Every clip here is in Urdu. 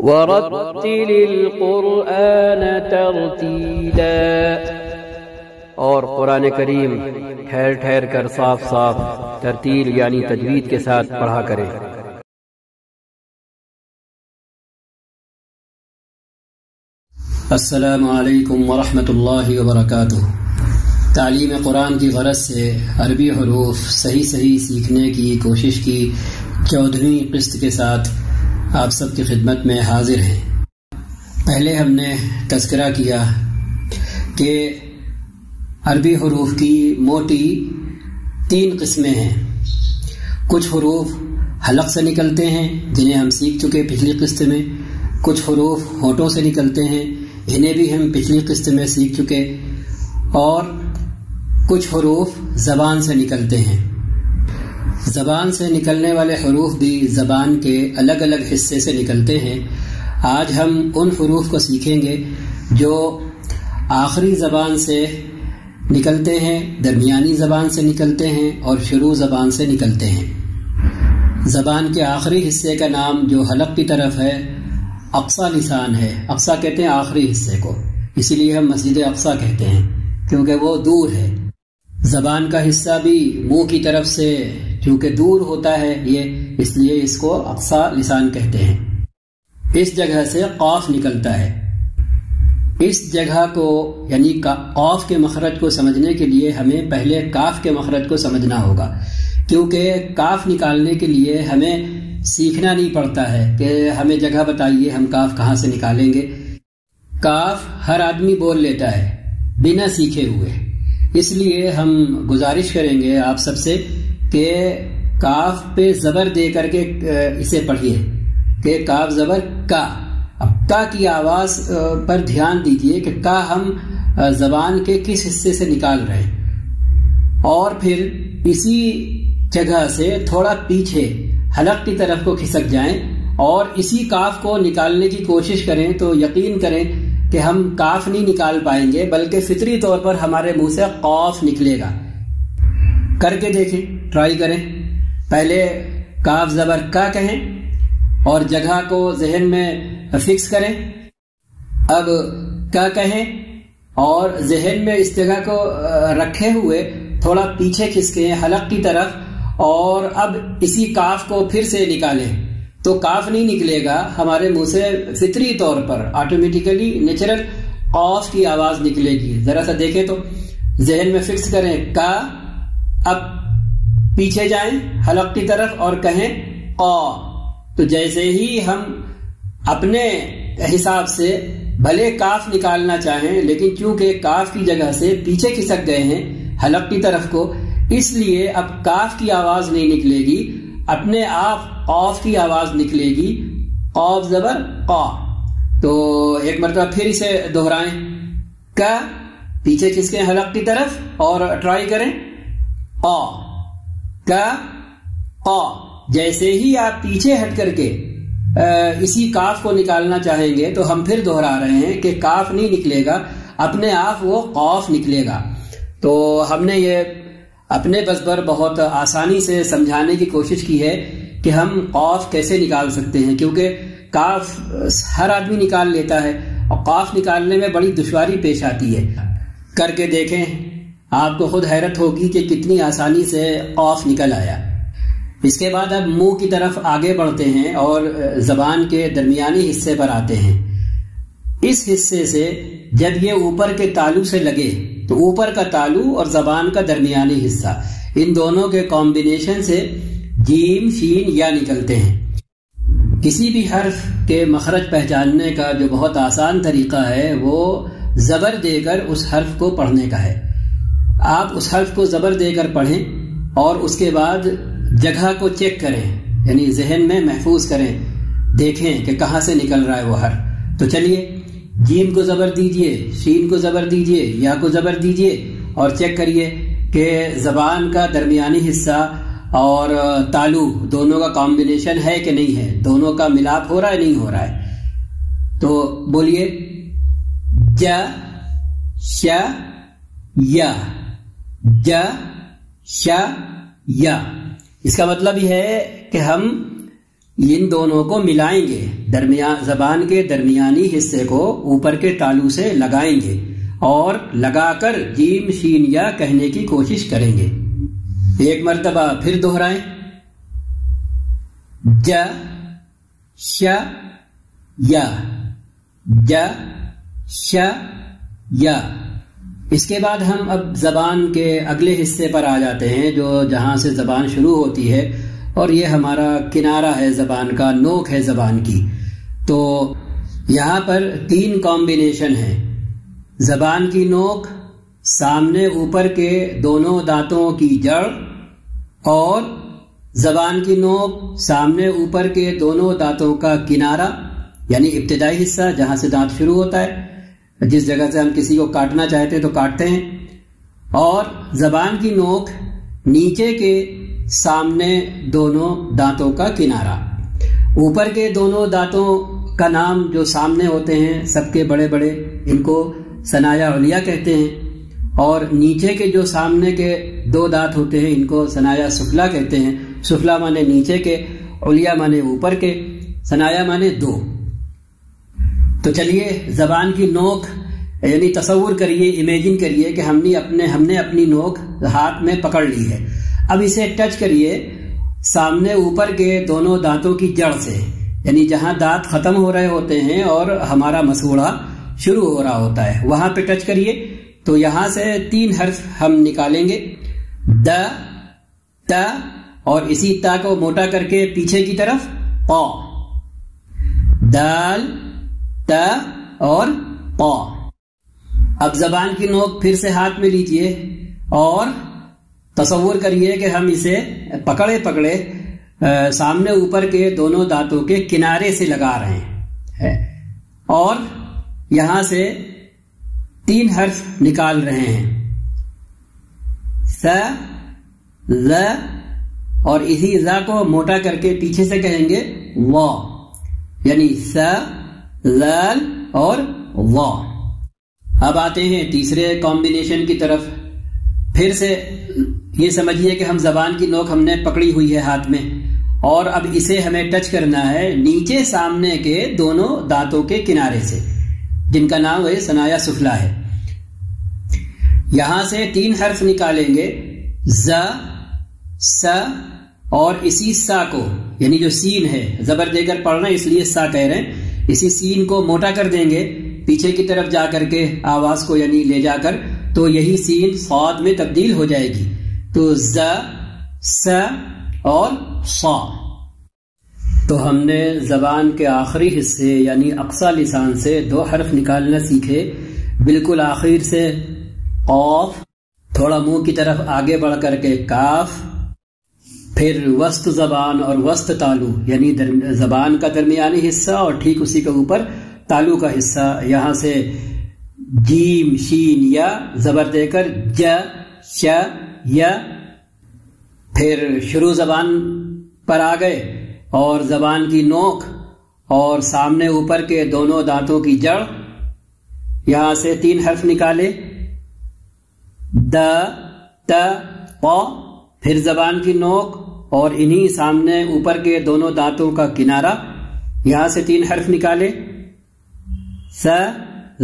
وَرَتِّلِ الْقُرْآنَ تَرْتِيلًا، اور قرآن کریم ٹھہر ٹھہر کر صاف صاف ترتیل یعنی تجوید کے ساتھ پڑھا کریں۔ السلام علیکم ورحمۃ اللہ وبرکاتہ۔ تعلیم قرآن کی غرض سے عربی حروف صحیح سیکھنے کی کوشش کی 14ویں قسط کے ساتھ آپ سب کی خدمت میں حاضر ہیں۔ پہلے ہم نے تذکرہ کیا کہ عربی حروف کی موٹی 3 قسمیں ہیں۔ کچھ حروف حلق سے نکلتے ہیں جنہیں ہم سیکھ چکے پچھلی قسط میں، کچھ حروف ہونٹوں سے نکلتے ہیں، انہیں بھی ہم پچھلی قسط میں سیکھ چکے، اور کچھ حروف زبان سے نکلتے ہیں۔ زبان سے نکلنے والے حروف بھی زبان کے الگ الگ حصے سے نکلتے ہیں۔ آج ہم ان حروف کو سیکھیں گے جو آخری زبان سے نکلتے ہیں، درمیانی زبان سے نکلتے ہیں اور شروع زبان سے نکلتے ہیں۔ زبان کے آخری حصے کا نام جو حلق کی طرف ہے اقصی لسان ہے۔ اقصی کہتے ہیں آخری حصے کو، اسی لیے ہم مسجد اقصی کہتے ہیں کیونکہ وہ دور ہے۔ زبان کا حصہ بھی منہ کی طرف سے چونکہ دور ہوتا ہے یہ، اس لیے اس کو اقصی لسان کہتے ہیں۔ اس جگہ سے قاف نکلتا ہے۔ اس جگہ کو یعنی قاف کے مخرج کو سمجھنے کے لیے ہمیں پہلے کاف کے مخرج کو سمجھنا ہوگا، کیونکہ کاف نکالنے کے لیے ہمیں سیکھنا نہیں پڑتا ہے کہ ہمیں جگہ بتائیے ہم کاف کہاں سے نکالیں گے۔ کاف ہر آدمی بول لیتا ہے بنا سیکھے ہوئے، اس لیے ہم گزارش کریں گے آپ سب سے کہ کاف پہ زبر دے کر کے اسے پڑھیے کہ کاف زبر کا۔ اب کا کی آواز پر دھیان دیجیے کہ کا ہم زبان کے کس حصے سے نکال رہے ہیں، اور پھر اسی جگہ سے تھوڑا پیچھے حلق کی طرف کو کھسک جائیں اور اسی کاف کو نکالنے کی کوشش کریں تو یقین کریں کہ ہم کاف نہیں نکال پائیں گے، بلکہ فطری طور پر ہمارے منہ سے قاف نکلے گا۔ کر کے دیکھیں، ٹرائی کریں۔ پہلے کاف زبر کا کہیں اور جگہ کو ذہن میں فکس کریں، اب کا کہیں اور ذہن میں اس جگہ کو رکھے ہوئے تھوڑا پیچھے کھسکیں حلق کی طرف، اور اب اسی کاف کو پھر سے نکالیں تو کاف نہیں نکلے گا، ہمارے منہ سے فطری طور پر آٹومیٹیکلی نیچرل قاف کی آواز نکلے گی۔ ذرا سا دیکھیں تو ذہن میں فکس کریں کا، اب پیچھے جائیں حلق کی طرف اور کہیں قا۔ تو جیسے ہی ہم اپنے حساب سے بھلے کاف نکالنا چاہیں، لیکن چونکہ کاف کی جگہ سے پیچھے کھسک گئے ہیں حلق کی طرف کو، اس لیے اب کاف کی آواز نہیں نکلے گی، اپنے آپ قاف کی آواز نکلے گی، قاف زبر قا۔ تو ایک مرتبہ پھر اسے دہرائیں، کا پیچھے کھسکیں حلق کی طرف اور ٹرائی کریں قا، کا قا۔ جیسے ہی آپ پیچھے ہٹ کر کے اسی کاف کو نکالنا چاہیں گے تو ہم پھر دہرا رہے ہیں کہ کاف نہیں نکلے گا، اپنے آپ وہ قاف نکلے گا۔ تو ہم نے یہ اپنے بس پر بہت آسانی سے سمجھانے کی کوشش کی ہے کہ ہم قاف کیسے نکال سکتے ہیں، کیونکہ کاف ہر آدمی نکال لیتا ہے اور قاف نکالنے میں بڑی دشواری پیش آتی ہے۔ کر کے دیکھیں، آپ کو خود حیرت ہوگی کہ کتنی آسانی سے قاف نکل آیا۔ اس کے بعد اب منہ کی طرف آگے بڑھتے ہیں اور زبان کے درمیانی حصے پر آتے ہیں۔ اس حصے سے جب یہ اوپر کے تالو سے لگے تو اوپر کا تالو اور زبان کا درمیانی حصہ، ان دونوں کے کمبینیشن سے جیم شین یا نکلتے ہیں۔ کسی بھی حرف کے مخرج پہچاننے کا جو بہت آسان طریقہ ہے وہ زبر دے کر اس حرف کو پڑھنے کا ہے۔ آپ اس حرف کو زبر دے کر پڑھیں اور اس کے بعد جگہ کو چیک کریں، یعنی ذہن میں محفوظ کریں، دیکھیں کہ کہاں سے نکل رہا ہے وہ حرف۔ تو چلیے، جیم کو زبر دیجئے، شین کو زبر دیجئے، یا کو زبر دیجئے اور چیک کریے کہ زبان کا درمیانی حصہ اور تالو دونوں کا کمبینیشن ہے کہ نہیں ہے، دونوں کا ملاپ ہو رہا ہے نہیں ہو رہا ہے۔ تو بولیے ج ش یا، ج ش یا۔ اس کا مطلب یہ ہے کہ ہم ان دونوں کو ملائیں گے، زبان کے درمیانی حصے کو اوپر کے تالو سے لگائیں گے اور لگا کر جیم شین یا کہنے کی کوشش کریں گے۔ ایک مرتبہ پھر دہرائیں، ج ش یا، ج ش یا۔ اس کے بعد ہم اب زبان کے اگلے حصے پر آ جاتے ہیں، جہاں سے زبان شروع ہوتی ہے، اور یہ ہمارا کنارہ ہے زبان کا، نوک ہے زبان کی۔ تو یہاں پر 3 کمبینیشن ہیں، زبان کی نوک، سامنے اوپر کے دونوں دانتوں کی جڑ، اور زبان کی نوک، سامنے اوپر کے دونوں دانتوں کا کنارہ، یعنی ابتدائی حصہ جہاں سے دانت شروع ہوتا ہے، جس جگہ سے ہم کسی کو کاٹنا چاہتے ہیں تو کاٹتے ہیں، اور زبان کی نوک نیچے کے سامنے دونوں دانتوں کا کنارہ۔ اوپر کے دونوں دانتوں کا نام جو سامنے ہوتے ہیں سب کے بڑے بڑے، ان کو ثنایا علیہ کہتے ہیں، اور نیچے کے جو سامنے کے 2 دانت ہوتے ہیں ان کو ثنایا سفلا کہتے ہیں۔ سفلا مانے نیچے کے، علیہ مانے اوپر کے، ثنایا مانے 2۔ تو چلیے زبان کی نوک، یعنی تصور کریے، امیجن کریے کہ ہم نے اپنی نوک ہاتھ میں پکڑ لی ہے۔ اب اسے ٹچ کریے سامنے اوپر کے دونوں دانتوں کی جڑ سے، یعنی جہاں دانت ختم ہو رہے ہوتے ہیں اور ہمارا مسوڑا شروع ہو رہا ہوتا ہے، وہاں پہ ٹچ کریے۔ تو یہاں سے 3 حرف ہم نکالیں گے، د، ت، اور اسی تا کو موٹا کر کے پیچھے کی طرف ق، دال، ت اور ق۔ اب زبان کی نوک پھر سے ہاتھ میں لیجئے اور تصور کریے کہ ہم اسے پکڑے پکڑے سامنے اوپر کے دونوں دانتوں کے کنارے سے لگا رہے ہیں، اور یہاں سے 3 حرف نکال رہے ہیں، س، ز، اور اسی ز کو موٹا کر کے پیچھے سے کہیں گے و، یعنی س، ذال اور و۔ اب آتے ہیں تیسرے کمبینیشن کی طرف۔ پھر سے یہ سمجھیے کہ ہم زبان کی نوک ہم نے پکڑی ہوئی ہے ہاتھ میں، اور اب اسے ہمیں ٹچ کرنا ہے نیچے سامنے کے دونوں دانتوں کے کنارے سے، جن کا نام ہے ثنایا سفلا ہے۔ یہاں سے 3 حرف نکالیں گے، ز، س، اور اسی سا کو، یعنی جو سین ہے، زبر دے کر پڑھنا اس لیے سا کہہ رہے ہیں، اسی سین کو موٹا کر دیں گے پیچھے کی طرف جا کر کے، آواز کو یعنی لے جا کر، تو یہی سین صاد میں تبدیل ہو جائے گی۔ تو ز، س اور صا۔ تو ہم نے زبان کے آخری حصے یعنی اقصی لسان سے 2 حرف نکالنا سیکھے، بالکل آخر سے قاف، تھوڑا منہ کی طرف آگے بڑھ کر کے کاف، پھر وسط زبان اور وسط تالو، یعنی زبان کا درمیانی حصہ اور ٹھیک اسی کے اوپر تالو کا حصہ، یہاں سے جیم شین یا زبر دے کر ج، ش، یا، پھر شروع زبان پر آ گئے اور زبان کی نوک اور سامنے اوپر کے دونوں دانتوں کی جڑ، یہاں سے 3 حرف نکالے، د، ت، ق، پھر زبان کی نوک اور انہی سامنے اوپر کے دونوں دانتوں کا کنارہ، یہاں سے 3 حرف نکالے، س،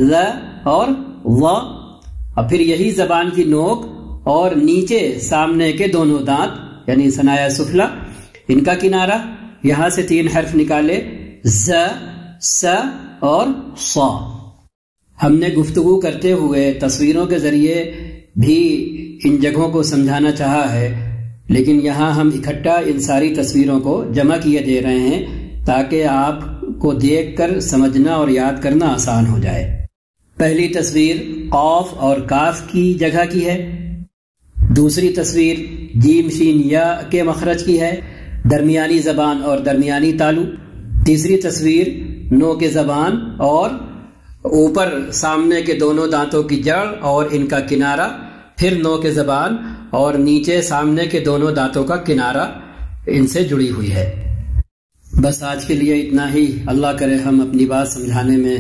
ز اور و، اور پھر یہی زبان کی نوک اور نیچے سامنے کے دونوں دانت یعنی ثنایا سفلا، ان کا کنارہ، یہاں سے 3 حرف نکالے، ز، س اور ص۔ ہم نے گفتگو کرتے ہوئے تصویروں کے ذریعے بھی ان جگہوں کو سمجھانا چاہا ہے، لیکن یہاں ہم اکٹھا ان ساری تصویروں کو جمع کیے دے رہے ہیں تاکہ آپ کو دیکھ کر سمجھنا اور یاد کرنا آسان ہو جائے۔ پہلی تصویر قاف اور کاف کی جگہ کی ہے، دوسری تصویر جیم شین یا کے مخرج کی ہے، درمیانی زبان اور درمیانی تالو، تیسری تصویر نو کے زبان اور اوپر سامنے کے دونوں دانتوں کی جڑ اور ان کا کنارہ، پھر نو کے زبان اور نیچے سامنے کے دونوں دانتوں کا کنارہ ان سے جڑی ہوئی ہے۔ بس آج کے لیے اتنا ہی۔ اللہ کرے ہم اپنی بات سمجھانے میں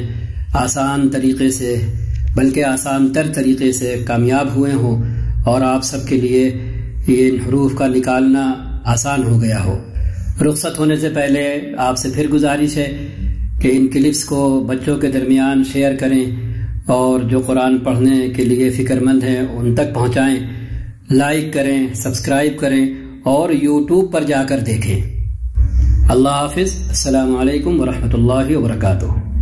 آسان طریقے سے بلکہ آسان تر طریقے سے کامیاب ہوئے ہوں اور آپ سب کے لیے ان حروف کا نکالنا آسان ہو گیا ہو۔ رخصت ہونے سے پہلے آپ سے پھر گزارش ہے کہ ان کلپس کو بچوں کے درمیان شیئر کریں اور جو قرآن پڑھنے کے لیے فکر مند ہیں ان تک پہنچائیں، لائک کریں، سبسکرائب کریں اور یوٹیوب پر جا کر دیکھیں۔ اللہ حافظ۔ السلام علیکم ورحمۃ اللہ وبرکاتہ۔